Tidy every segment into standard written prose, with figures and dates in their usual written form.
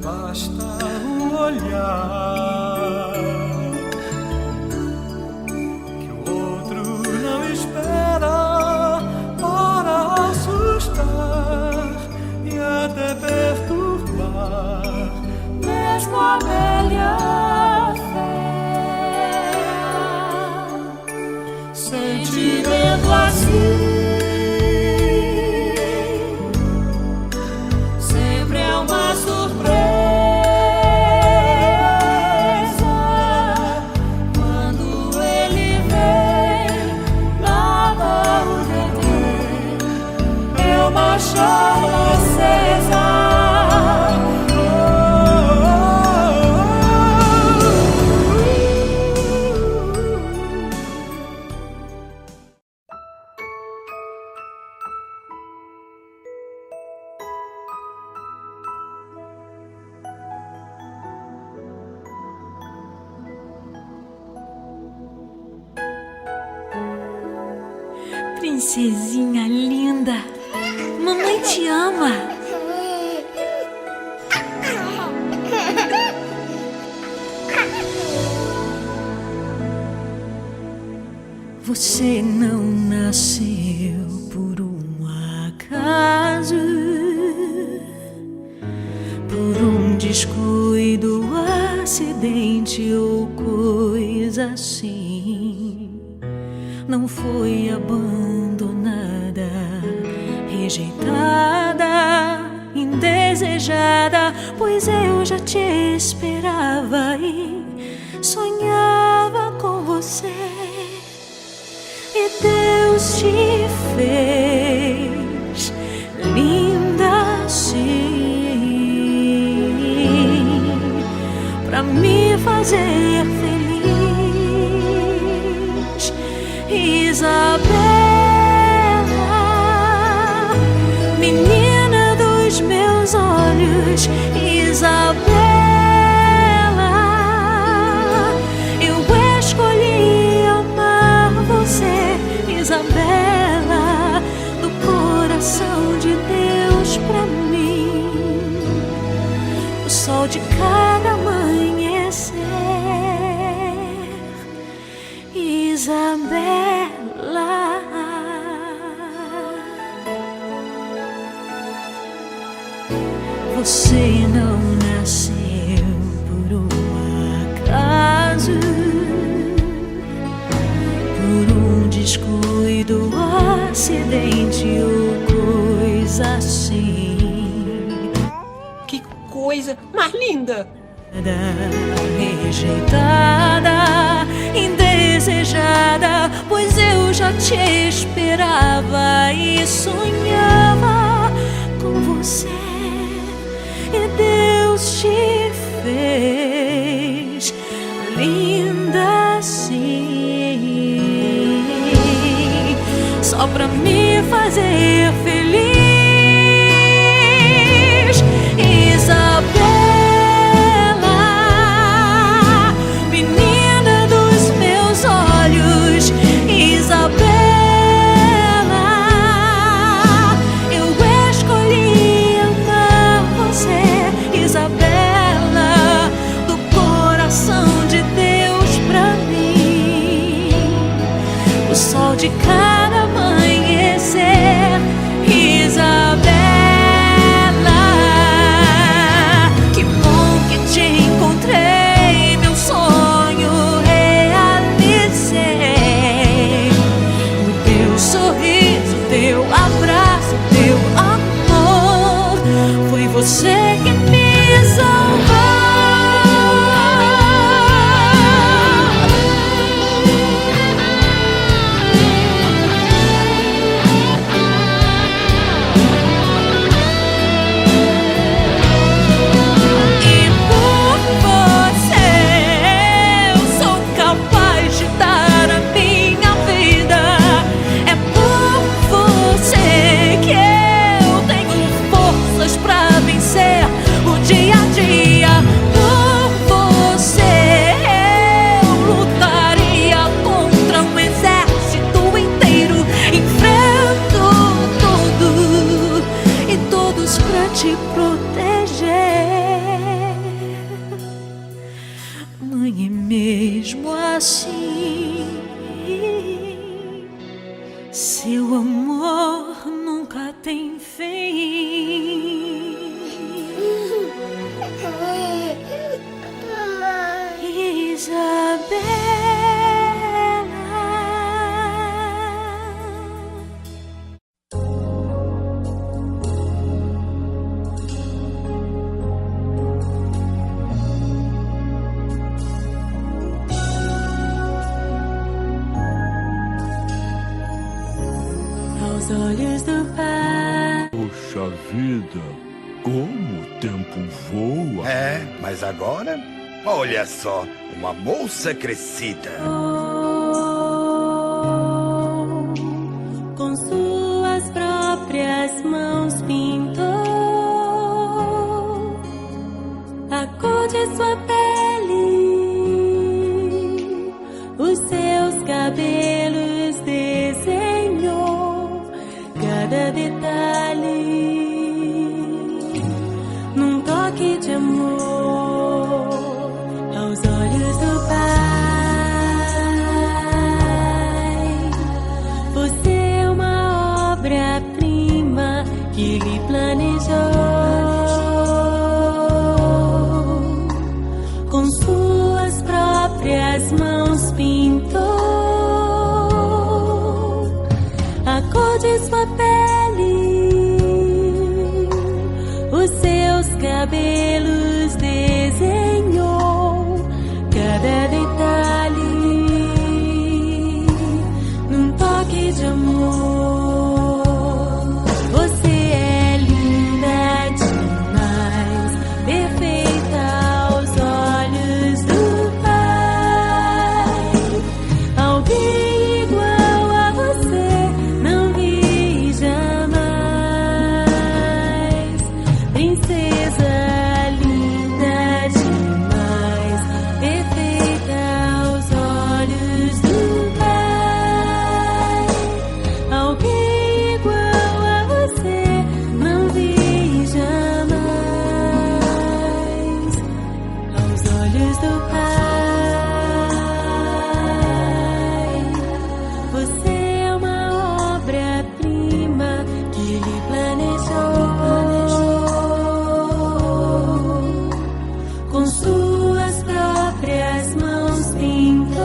basta um olhar que o outro não espera para assustar e até perturbar mesmo a melhor fé. Sentimento assim Princesinha linda, mamãe te ama. Você não nasceu por um acaso, por um descuido, acidente ou coisa assim. Não foi abandonada, rejeitada, indesejada, pois eu já te esperava e sonhava com você. E Deus te fez linda assim, pra me fazer feliz. Isabela, menina dos meus olhos, Isabela, eu escolhi amar você, Isabela, do coração de Deus pra mim, o sol de cada amanhecer, Isabela. Você não nasceu por um acaso, por um descuido, acidente ou coisa assim. Que coisa mais linda! Rejeitada, indesejada, pois eu já te esperava e sonhava com você. E Deus te fez linda assim, só pra me fazer feliz. Isabela, menina dos meus olhos, Isabela, eu escolhi amar você, Isabela, do coração de Deus pra mim, o sol de cada amanhecer, Isabela. Puxa vida, como o tempo voa. É, mas agora, olha só, uma moça crescida. Com suas próprias mãos pintou a cor de sua pele, os seus cabelos desenhou cada detalhe num toque de amor aos olhos do Pai. Você é uma obra-prima que Ele planejou. Com suas próprias mãos pintou a cor de sua pele, os seus cabelos desenhou cada detalhe num toque de amor. Você é linda demais, perfeita aos olhos do Pai. Alguém igual a você não vi jamais. Princesa linda demais, perfeita aos olhos do Pai. Alguém igual a você não vi jamais. Aos olhos do Pai, você é uma obra-prima que Ele planejou. Com suas próprias mãos pintou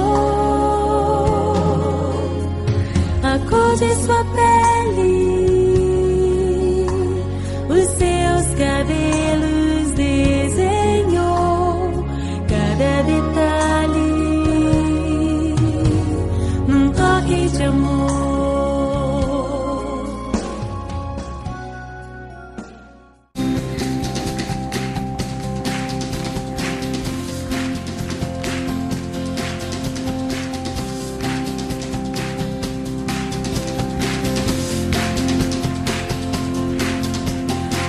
a cor de sua pele, os seus cabelos desenhou cada detalhe num toque de amor.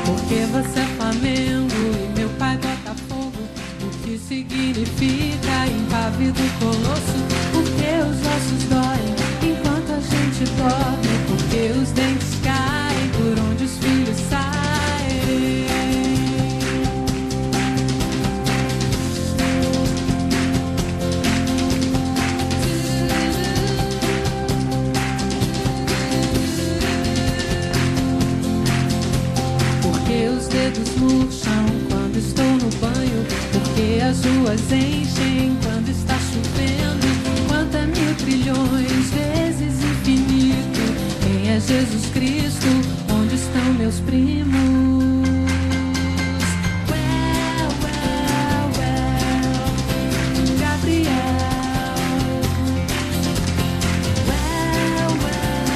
Porque você é Flamengo e meu pai Botafogo. O que significa impávido colosso? Porque os ossos doem enquanto a gente dorme. Porque os dentes caem por onde os filhos saem. Porque os dedos murcham quando estou no banho. Porque as ruas enchem quando está chovendo. Quanta mil trilhões vezes infinito. Quem é Jesus Cristo? Onde estão meus primos? Well, well, well, Gabriel. Well, well, well,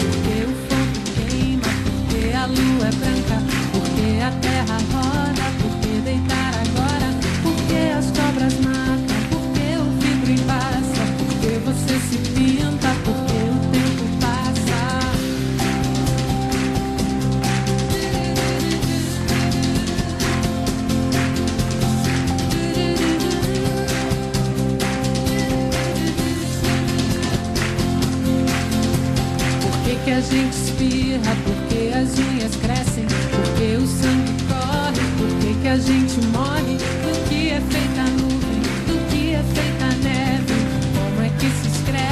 Porque o fogo queima, porque a lua é branca, porque a terra roda, porque deitar agora, porque as cobras matam, porque o vidro embaça, porque você se pinta, porque o tempo passa. Por que que a gente espirra? Por que as unhas crescem? Por que o sangue corre? Por que que a gente morre? Do que é feita a nuvem? Do que é feita a neve? Como é que se escreve?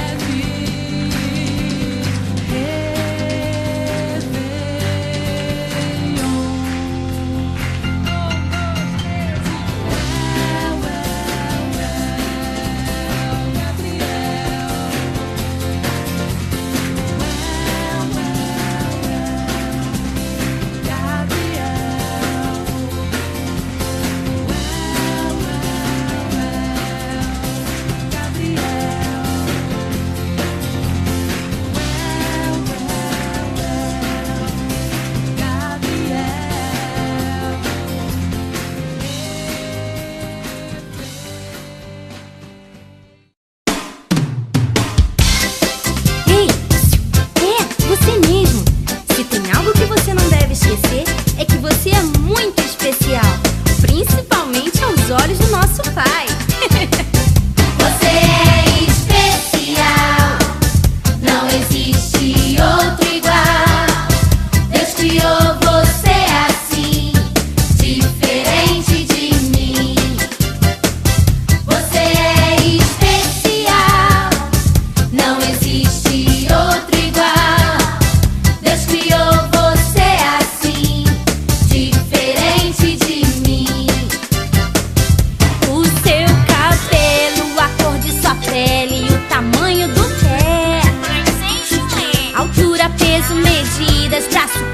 Réveillon. Well, well, well, Gabriel. Well, well, well, Gabriel. preciso medidas pra superar.